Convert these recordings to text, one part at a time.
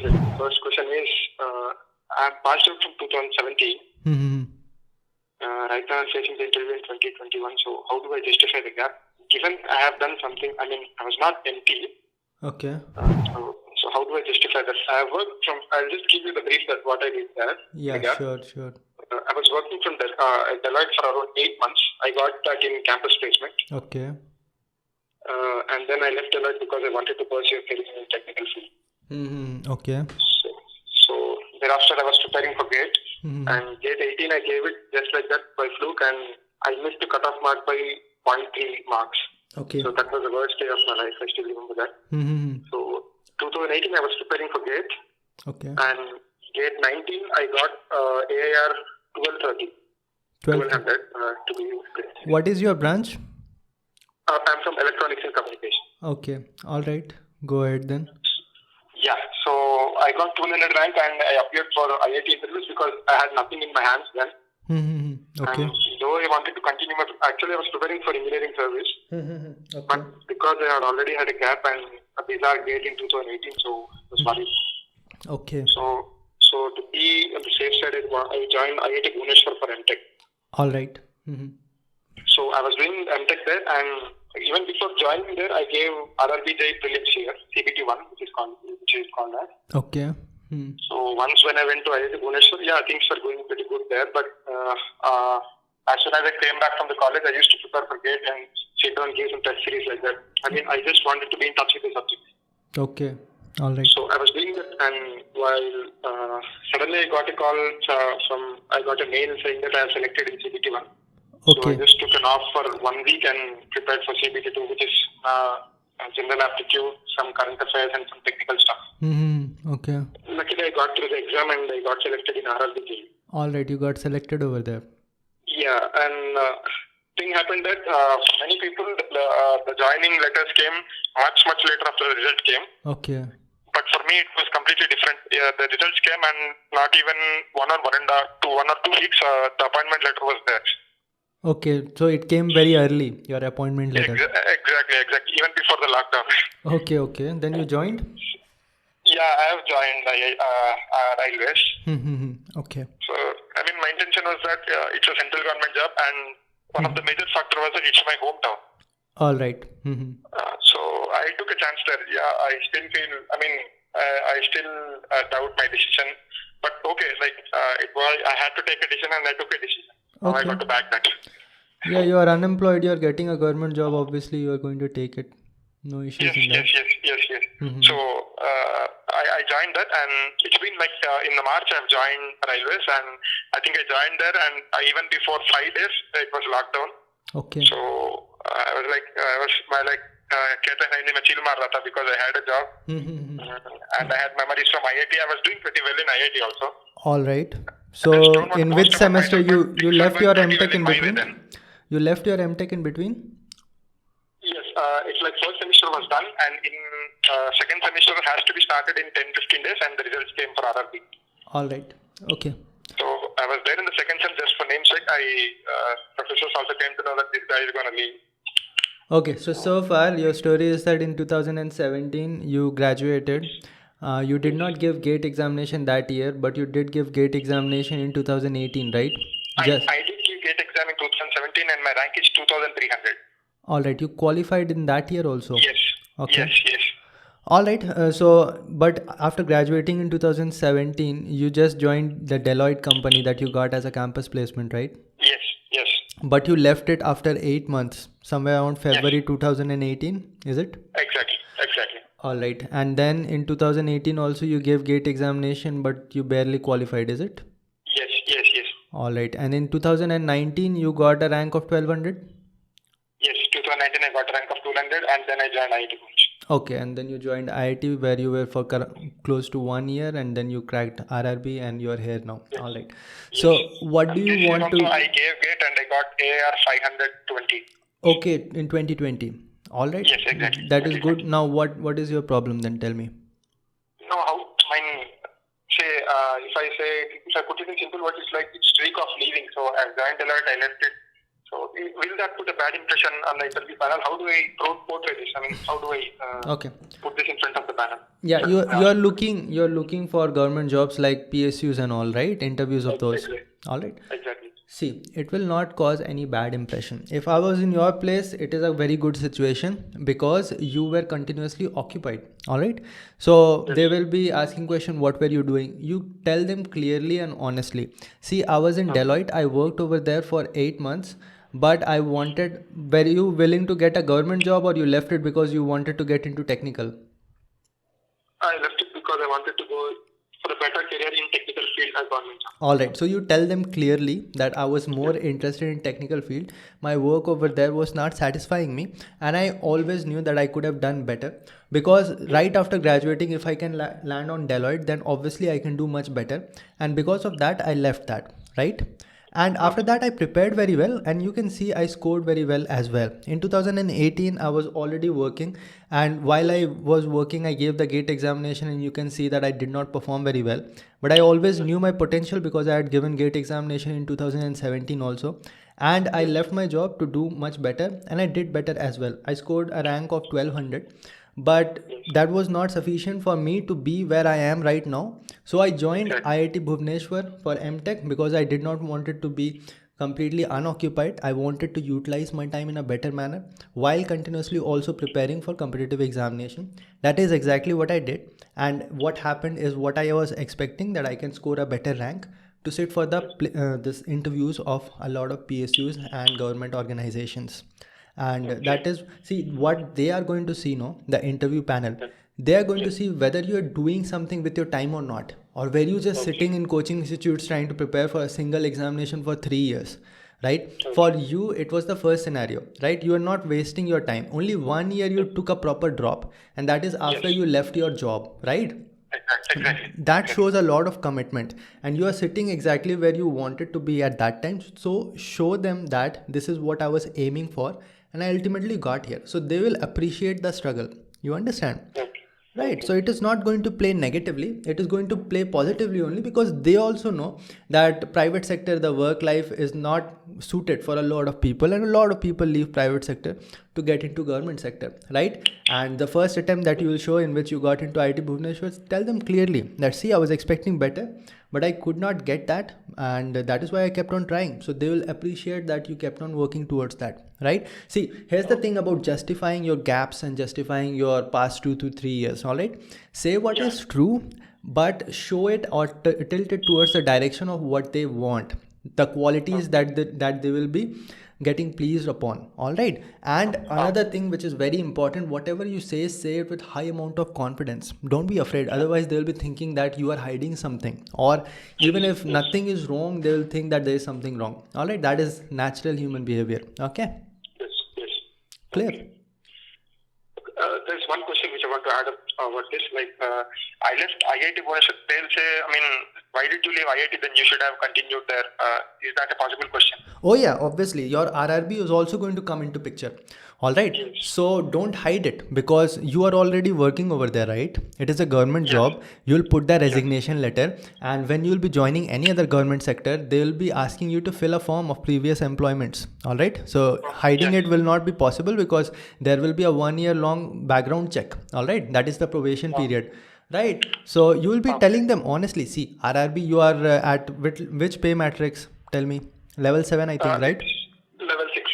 questions. First question is, I'm passed out from 2017. Right now I'm facing the interview in 2021. So how do I justify the gap? Given I have done something, I was not MT. Okay. So how do I justify that? I have worked from, I'll just give you the brief that what I did there. Yeah, sure. I was working from Deloitte for around 8 months. I got that in campus placement. Okay. And then I left Deloitte because I wanted to pursue a career in technical field. Okay. So thereafter I was preparing for GATE. And GATE 18 I gave it just like that by fluke, and I missed the cutoff mark by 0.3 marks. Okay. So that was the worst day of my life. I still remember that. So 2018 I was preparing for GATE. Okay. And GATE 19 I got AIR 1200 to be precise. What is your branch? I'm from electronics and communication. Okay. All right. Go ahead then. Yeah. So I got 200 rank and I appeared for IIT interviews because I had nothing in my hands then. Okay. And though I wanted to continue, actually I was preparing for engineering service. Okay. But because I had already had a gap and a bizarre GATE in 2018, so I was worried. Okay. So to be on the safe side, I joined IIT Bhubaneswar for MTech. All right. So I was doing MTech there, and even before joining there, I gave RRB JEE prelims here, CBT1, which is called that. Okay. So once when I went to IIT Bhubaneswar, things were going pretty good there. But as soon as I came back from the college, I used to prepare for GATE and sit down and give some test series like that. I just wanted to be in touch with the subject. Okay. All right. So I was doing that, and while suddenly I got a call I got a mail saying that I am selected in CBT1. Okay. So I just took an off for 1 week and prepared for CBT2, which is general aptitude, some current affairs, and some technical stuff. Okay. Luckily, I got through the exam and I got selected in RRB JEE. All right. You got selected over there. Yeah, and thing happened that for many people, the joining letters came much later after the result came. Okay. But for me, it was completely different. The results came, and not even 1 or 2 weeks, the appointment letter was there. Okay, so it came very early, your appointment letter. Exactly. Even before the lockdown. Okay. Then you joined? Yeah, I have joined railways. Okay. So, my intention was that it's a central government job, and one of the major factor was that it's my hometown. All right. So I took a chance there. Yeah, I still feel, I still doubt my decision. But okay, I had to take a decision and I took a decision. Okay. I got to back that. Yeah, you are unemployed, you are getting a government job, obviously you are going to take it. No issues in that. Yes. So I joined that, and it's been in the March I've joined railways, and I think I joined there, and even before 5 days it was lockdown. Okay. So because I had a job and I had memories from IIT. I was doing pretty well in IIT also. All right. So in which semester you left your MTech in between? You left your MTech in between? Yes, it's like first semester was done, and in second semester has to be started in 10-15 days, and the results came for RRB. All right. Okay. So I was there in the second sem just for namesake. Professors also came to know that this guy is going to leave. Okay, so far your story is that in 2017 you graduated. You did not give GATE examination that year, but you did give GATE examination in 2018, right? I did give GATE exam in 2017, and my rank is 2300. All right, you qualified in that year also? Yes. Okay. Yes. All right, but after graduating in 2017, you just joined the Deloitte company that you got as a campus placement, right? Yes. But you left it after 8 months, somewhere around February 2018, is it? Exactly. All right, and then in 2018 also you gave GATE examination, but you barely qualified, is it? Yes. All right, and in 2019 you got a rank of 1200? Yes, 2019 I got a rank of 200, and then I joined IIT. Okay, and then you joined IIT where you were for close to 1 year, and then you cracked RRB and you are here now. Yes. All right. So what do you want to... I gave GATE and I got AR 520. Okay, in 2020. All right. Yes, exactly. That is good. Now what is your problem then? Tell me. No, if I put it in simple words, it's like it's streak of leaving. So I joined Deloitte, I left it. So will that put a bad impression on the interview panel? How do I portray this? I mean, how do I Okay. put this in front of the panel? Yeah, So, you're looking for government jobs like PSUs and all, right? Interviews of those. Exactly. All right. Exactly. See, it will not cause any bad impression. If I was in your place, it is a very good situation because you were continuously occupied. All right. So Yes. they will be asking question, what were you doing? You tell them clearly and honestly. See, I was in Deloitte. I worked over there for 8 months, but I wanted, were you willing to get a government job or you left it because you wanted to get into technical? I left it because I wanted to go for a better career in technical field as government job. All right, so you tell them clearly that I was more interested in technical field. My work over there was not satisfying me, and I always knew that I could have done better because right after graduating, if I can land on Deloitte, then obviously I can do much better. And because of that, I left that, right? And after that, I prepared very well, and you can see I scored very well as well. In 2018, I was already working, and while I was working, I gave the GATE examination, and you can see that I did not perform very well. But I always knew my potential because I had given GATE examination in 2017 also, and I left my job to do much better, and I did better as well. I scored a rank of 1200, but that was not sufficient for me to be where I am right now. So I joined IIT Bhubaneswar for M.Tech because I did not want it to be completely unoccupied. I wanted to utilize my time in a better manner while continuously also preparing for competitive examination. That is exactly what I did, and what happened is what I was expecting, that I can score a better rank to sit for the this interviews of a lot of PSUs and government organizations. And that is, see, what they are going to see, no, the interview panel, they are going to see whether you are doing something with your time or not, or were you just sitting in coaching institutes trying to prepare for a single examination for 3 years, right? For you, it was the first scenario, right? You are not wasting your time. Only 1 year you took a proper drop, and that is after you left your job, right? Exactly. That shows a lot of commitment, and you are sitting exactly where you wanted to be at that time. So show them that this is what I was aiming for, and I ultimately got here. So they will appreciate the struggle. You understand? Right. So it is not going to play negatively. It is going to play positively only because they also know that private sector, the work life is not suited for a lot of people, and a lot of people leave private sector to get into government sector, right? And the first attempt that you will show in which you got into IIT Bhubaneswar, tell them clearly that, see, I was expecting better, but I could not get that, and that is why I kept on trying. So they will appreciate that you kept on working towards that, right? See, here's the thing about justifying your gaps and justifying your past 2 to 3 years. All right, say what is true, but show it or tilt it towards the direction of what they want, the qualities that they will be getting pleased upon. All right, and another thing which is very important, whatever you say it with high amount of confidence. Don't be afraid, otherwise they will be thinking that you are hiding something, or even if nothing is wrong, they will think that there is something wrong. All right, that is natural human behavior. Okay, Yes. clear? There's one question which I want to add up about this. Like, I left IIT Bhubaneswar. They'll say, I mean, why did you leave IIT? Then you should have continued there. Is that a possible question? Oh yeah, obviously your RRB is also going to come into picture. All right, so don't hide it because you are already working over there, right? It is a government job. You'll put the resignation letter, and when you'll be joining any other government sector, they'll be asking you to fill a form of previous employments. All right, so hiding it will not be possible because there will be a 1 year long background check. All right, that is the probation period. Right, so you will be telling them honestly, see, RRB, you are at which pay matrix? Tell me. Level 7, I think, right? Level 6.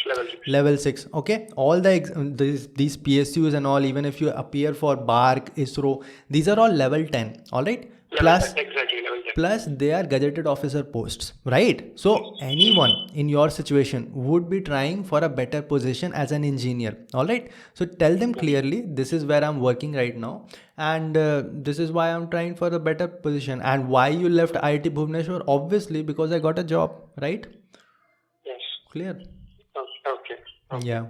Level 6. Okay, all these PSUs and all, even if you appear for BARC, ISRO, these are all level 10. All right, Exactly, level 10. plus they are gazetted officer posts, right? So anyone in your situation would be trying for a better position as an engineer. All right, so tell them clearly, this is where I'm working right now, and this is why I'm trying for a better position. And why you left IIT Bhubaneswar? Obviously because I got a job, right? Yes. Clear? Okay. Yeah.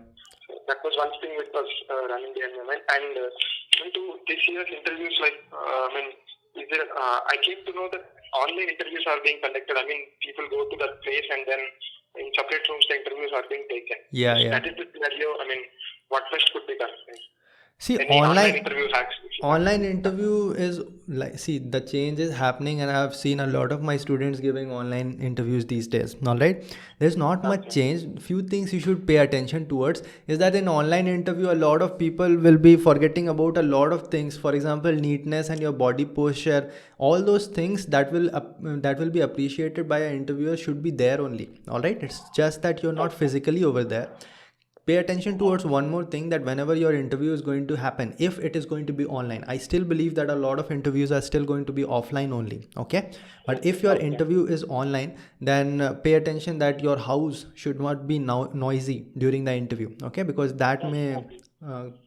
So that was one thing which was running behind my mind. And into this year's interviews, like, is there? I came to know that online interviews are being conducted. I mean, people go to that place and then in separate rooms the interviews are being taken. Yeah. That is the scenario. I mean, what best could be done? See, Any online interview hacks? online interview is like, see, the change is happening, and I've seen a lot of my students giving online interviews these days. All right, there's not much change. Few things you should pay attention towards is that in online interview, a lot of people will be forgetting about a lot of things. For example, neatness and your body posture, all those things that will be appreciated by an interviewer should be there only. All right, it's just that you're not physically over there. Pay attention towards one more thing, that whenever your interview is going to happen, if it is going to be online, I still believe that a lot of interviews are still going to be offline only. Okay, but if your interview is online, then pay attention that your house should not be noisy during the interview. Okay, because that may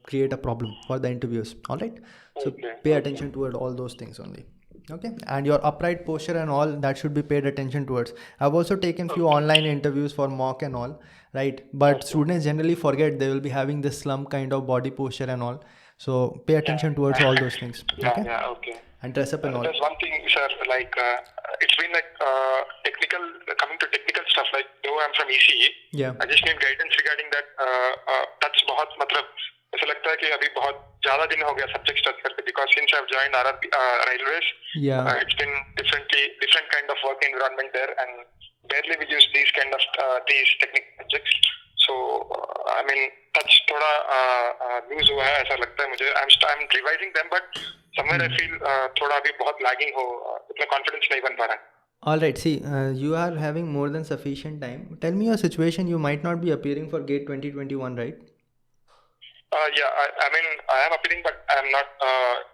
create a problem for the interviewers. All right, so pay attention toward all those things only. Okay, and your upright posture and all, that should be paid attention towards. I've also taken few online interviews for mock and all, right? But students generally forget they will be having this slump kind of body posture and all. So pay attention towards all those things. Okay. Okay. And dress up and all. There's one thing, sir, like it's been like technical, coming to technical stuff, like though I'm from ECE, Yeah. I just need guidance regarding that. That's बहुत मतलब ऐसा लगता है कि अभी बहुत ज़्यादा दिन हो गया सब्जेक्ट स्टार्ट करके, because since I've joined RRB, railways, Yeah. It's been different kind of work environment there, and barely we use these kind of these technical subjects. So I mean touch थोड़ा lose हुआ है ऐसा लगता है मुझे. I'm revising them, but somewhere I feel थोड़ा अभी बहुत lagging हो, उतना confidence नहीं बन पा रहा है. All right. See, you are having more than sufficient time. Tell me your situation. You might not be appearing for GATE 2021, right? Yeah, I mean, I am appealing, but I am not.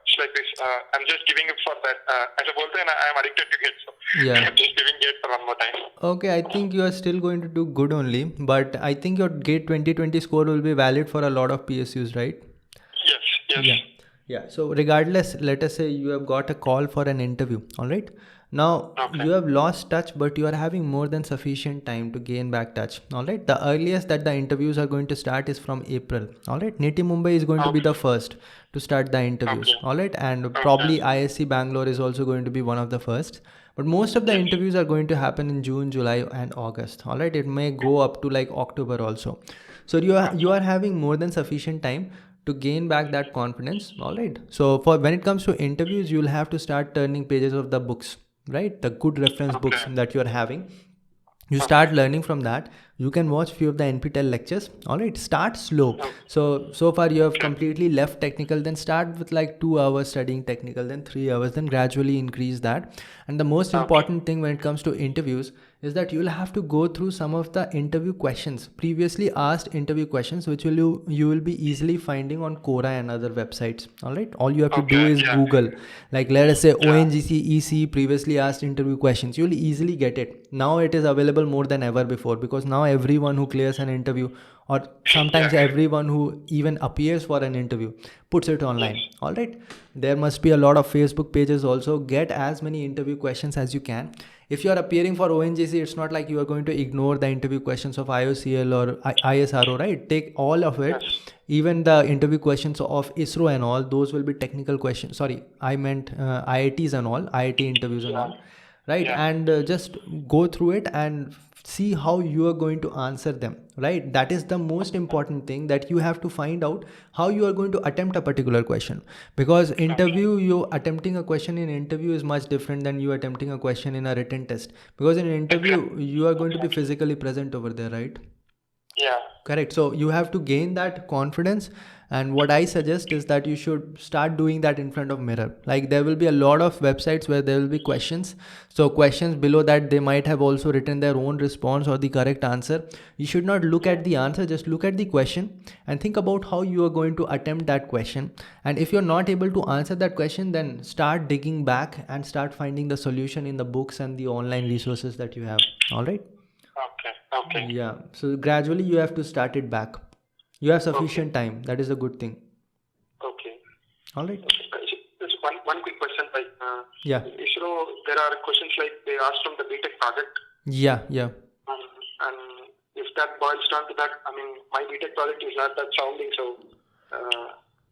It's like this. I'm just giving it for that. As a बोलते हैं ना, I am addicted to it. So Yeah. I'm just giving it for one more time. Okay, I think you are still going to do good only, but I think your GATE 2020 score will be valid for a lot of PSUs, right? Yes. Yeah. Yeah. So regardless, let us say you have got a call for an interview. All right. Now you have lost touch, but you are having more than sufficient time to gain back touch. All right. The earliest that the interviews are going to start is from April. All right. NITI Mumbai is going to be the first to start the interviews. All right. And probably ISC Bangalore is also going to be one of the first. But most of the interviews are going to happen in June, July, and August. All right. It may go up to like October also. So you are having more than sufficient time to gain back that confidence. All right. So for when it comes to interviews, you'll have to start turning pages of the books, right? The good reference books that you are having. You start learning from that. You can watch few of the NPTEL lectures. All right. Start slow. So far you have completely left technical. Then start with like 2 hours studying technical, then 3 hours, then gradually increase that. And the most important thing when it comes to interviews is that you'll have to go through some of the interview questions, previously asked interview questions, which you will be easily finding on Quora and other websites. All right. All you have to do is Google, like let us say ONGC EC previously asked interview questions. You'll easily get it. Now it is available more than ever before, because now everyone who clears an interview, or sometimes everyone who even appears for an interview, puts it online. All right. There must be a lot of Facebook pages also. Get as many interview questions as you can. If you are appearing for ONGC, it's not like you are going to ignore the interview questions of IOCL or ISRO, right? Take all of it. Even the interview questions of ISRO and all, those will be technical questions. Sorry, I meant IITs and all, IIT interviews and all. Right. And just go through it and see how you are going to answer them. Right. That is the most important thing, that you have to find out how you are going to attempt a particular question, because you attempting a question in interview is much different than you attempting a question in a written test, because in an interview you are going to be physically present over there, right? Yeah. Correct. So you have to gain that confidence, and what I suggest is that you should start doing that in front of mirror. Like there will be a lot of websites where there will be questions. So questions below that, they might have also written their own response or the correct answer. You should not look at the answer, just look at the question and think about how you are going to attempt that question. And if you're not able to answer that question, then start digging back and start finding the solution in the books and the online resources that you have. All right. Okay. Yeah. So gradually you have to start it back. You have sufficient time. That is a good thing. Okay. All right. Just one quick question. Like, Yeah. ISRO, there are questions like they asked from the B.Tech project. Yeah. And if that boils down to that, I mean, my B.Tech project is not that sounding, so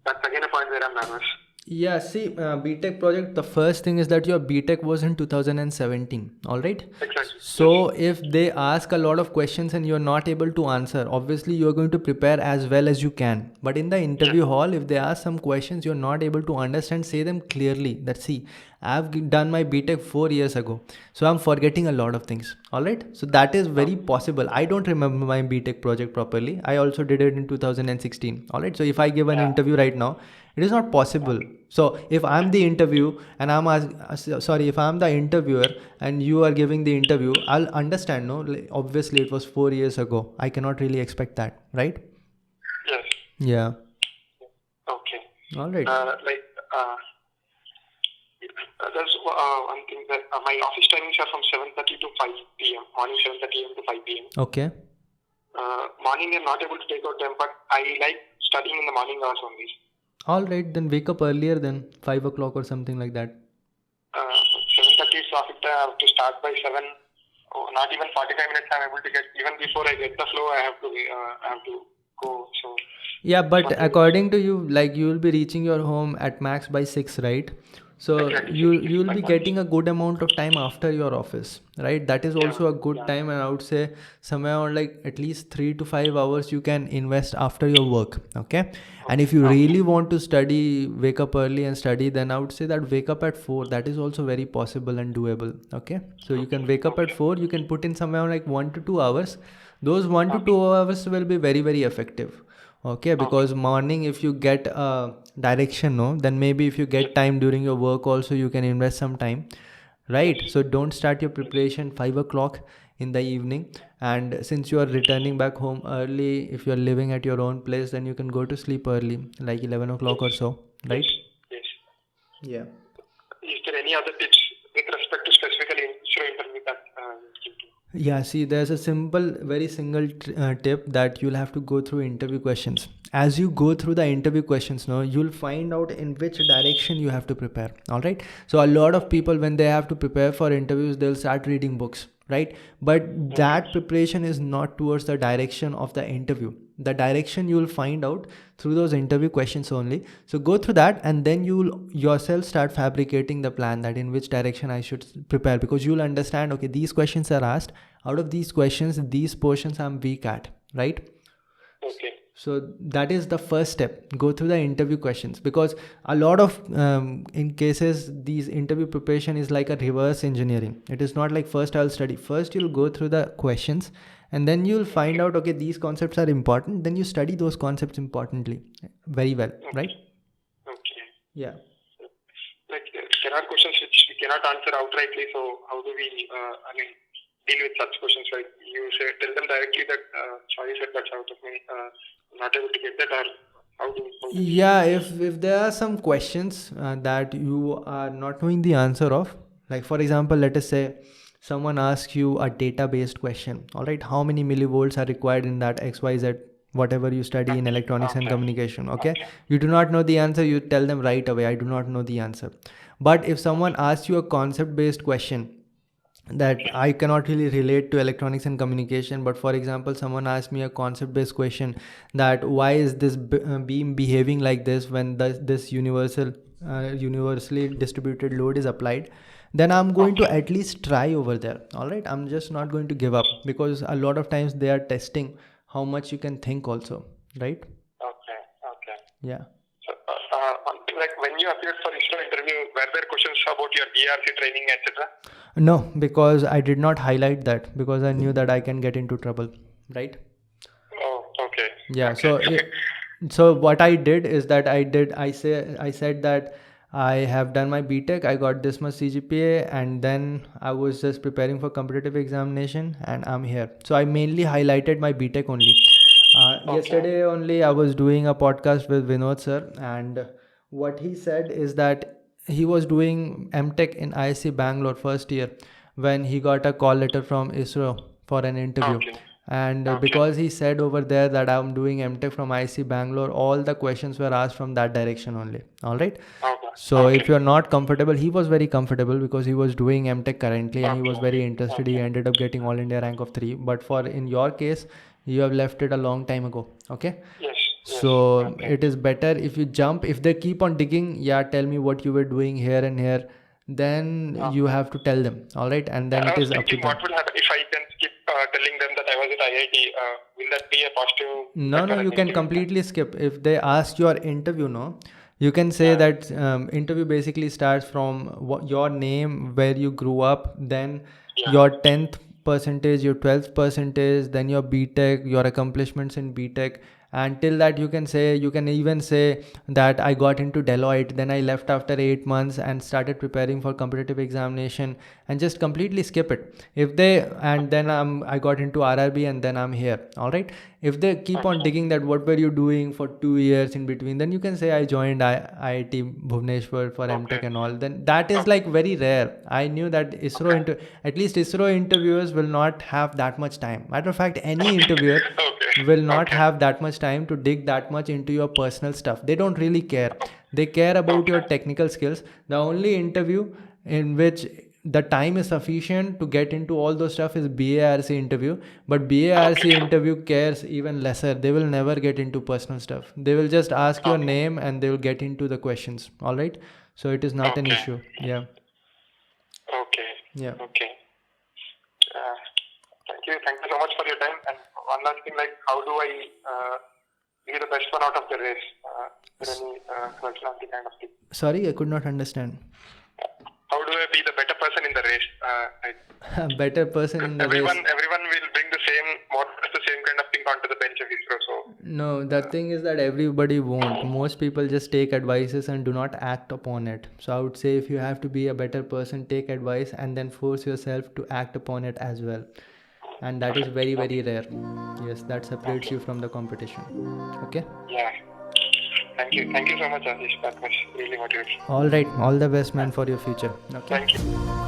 that's again a point where I'm nervous. Yeah, see, B.Tech project, the first thing is that your B.Tech was in 2017, all right? Exactly. So Yes. if they ask a lot of questions and you're not able to answer, obviously you're going to prepare as well as you can. But in the interview Yes. hall, if they ask some questions you're not able to understand, say them clearly that, see, I've done my B.Tech 4 years ago, so I'm forgetting a lot of things, all right? So that is very possible. I don't remember my B.Tech project properly. I also did it in 2016, all right? So if I give an Yeah. interview right now, it is not possible. So if I'm the interview and if I'm the interviewer and you are giving the interview, I'll understand, no? Like, obviously it was 4 years ago. I cannot really expect that, right? Yes. Yeah. Okay. All right. Like, that's one thing that my office timings are from 7:30 to 5 p.m. Morning 7:30 a.m. to 5 p.m. Okay. Morning I'm not able to take out time, but I like studying in the morning hours only. All right. Then wake up earlier than 5 o'clock or something like that. 7:30 is traffic time. I have to start by 7. Oh, not even 45 minutes I'm able to get. Even before I get the flow, I have to go. So Yeah, but something. according to you, like you will be reaching your home at max by 6, right? So Exactly. you will Like be that. getting a good amount of time after your office, right? That is Yeah. also a good Yeah. time, and I would say somewhere around like at least 3 to 5 hours you can invest after your work. Okay. And if you Okay. really want to study, wake up early and study, then I would say that wake up at 4. That is also very possible and doable. Okay. So you can wake up at 4, you can put in somewhere around like 1 to 2 hours. Those 1 to 2 hours will be very, very effective. Okay, because morning if you get a direction, no, then maybe if you get time during your work also you can invest some time, right? So don't start your preparation 5 o'clock in the evening, and since you are returning back home early, if you are living at your own place, then you can go to sleep early like 11 o'clock or so, right? Yes. Yeah. Is there any other tips with respect to specifically ISRO interview that you give? Yeah, see, there's a simple, very single tip that you'll have to go through interview questions. As you go through the interview questions, no, you'll find out in which direction you have to prepare. All right. So a lot of people, when they have to prepare for interviews, they'll start reading books, right? But that preparation is not towards the direction of the interview. The direction you'll find out through those interview questions only. So go through that, and then you'll yourself start fabricating the plan that in which direction I should prepare, because you'll understand, okay, these questions are asked. Out of these questions, these portions I'm weak at, right? Okay. So that is the first step. Go through the interview questions, because a lot of in cases these interview preparation is like a reverse engineering. It is not like first I'll study. First you'll go through the questions, and then you'll find out, okay, these concepts are important. Then you study those concepts importantly, very well, right? Okay. Yeah. Like there are questions which we cannot answer outrightly. So how do we? Deal with such questions? Like you say, tell them directly that sorry sir, that's out of me. Not able to get that, or how do we? Yeah, if there are some questions that you are not knowing the answer of, like for example, let us say someone asks you a data based question, all right, how many millivolts are required in that XYZ, whatever you study in electronics and communication, okay? You do not know the answer, you tell them right away, I do not know the answer. But if someone asks you a concept based question that I cannot really relate to electronics and communication, but for example someone asked me a concept based question that why is this beam behaving like this when this universally distributed load is applied, then I'm going to at least try over there. All right, I'm just not going to give up, because a lot of times they are testing how much you can think also, right? Okay. Yeah. So, like when you appeared for ISRO interview, were there questions about your ERC training, etc.? No, because I did not highlight that, because I knew that I can get into trouble, right? Oh, okay. Yeah. Okay. So what I did is that I said that I have done my B.Tech, I got this much CGPA, and then I was just preparing for competitive examination, and I'm here. So I mainly highlighted my B.Tech only. Yesterday only I was doing a podcast with Vinod sir, and what he said is that he was doing M.Tech in ISC Bangalore first year when he got a call letter from ISRO for an interview. And because he said over there that I'm doing M.Tech from IC Bangalore, all the questions were asked from that direction only. All right. So if you're not comfortable, he was very comfortable because he was doing M.Tech currently and he was very interested. He ended up getting All India rank of 3. But for in your case, you have left it a long time ago. Okay. Yes. So Okay. it is better if you jump. If they keep on digging, yeah, tell me what you were doing here and here, then you have to tell them, all right, and then I it was is up to thinking them. what will happen if I can keep telling them that I was at IIT. Will that be a positive? No, effect or a you can negative completely skip. If they ask your interview, no, you can say that interview basically starts from your name, where you grew up, then your 10th percentage, your 12th percentage, then your B.Tech, your accomplishments in B.Tech. And till that, you can even say that I got into Deloitte, then I left after 8 months and started preparing for competitive examination, and just completely skip it. If they, and then I got into RRB and then I'm here, all right. If they keep on digging that what were you doing for 2 years in between, then you can say I joined IIT Bhubaneswar for M.Tech and all. Then that is like very rare. I knew that at least ISRO interviewers will not have that much time. Matter of fact, any interviewer will not have that much time to dig that much into your personal stuff. They don't really care. They care about your technical skills. The only interview in which the time is sufficient to get into all those stuff is BARC interview, but BARC interview cares even lesser. They will never get into personal stuff. They will just ask your name and they will get into the questions, all right. So it is not an issue. Yeah. Okay. Yeah. Okay. Thank you. Thank you so much for your time. And one last thing, like, how do I be the best one out of the race? Is there any personality kind of thing? Sorry, I could not understand. How do I be the better person in the race? A better person in the everyone race. will bring the same, more or less the same kind of thing onto the bench of ISRO. So No, the thing is that everybody won't. Most people just take advices and do not act upon it. So I would say if you have to be a better person, take advice and then force yourself to act upon it as well. And that is very, very rare. Yes, that separates you from the competition. Okay? yeah. Thank you. Thank you so much, Ashish. That was really motivating. All right. All the best, man, for your future. Okay? Thank you.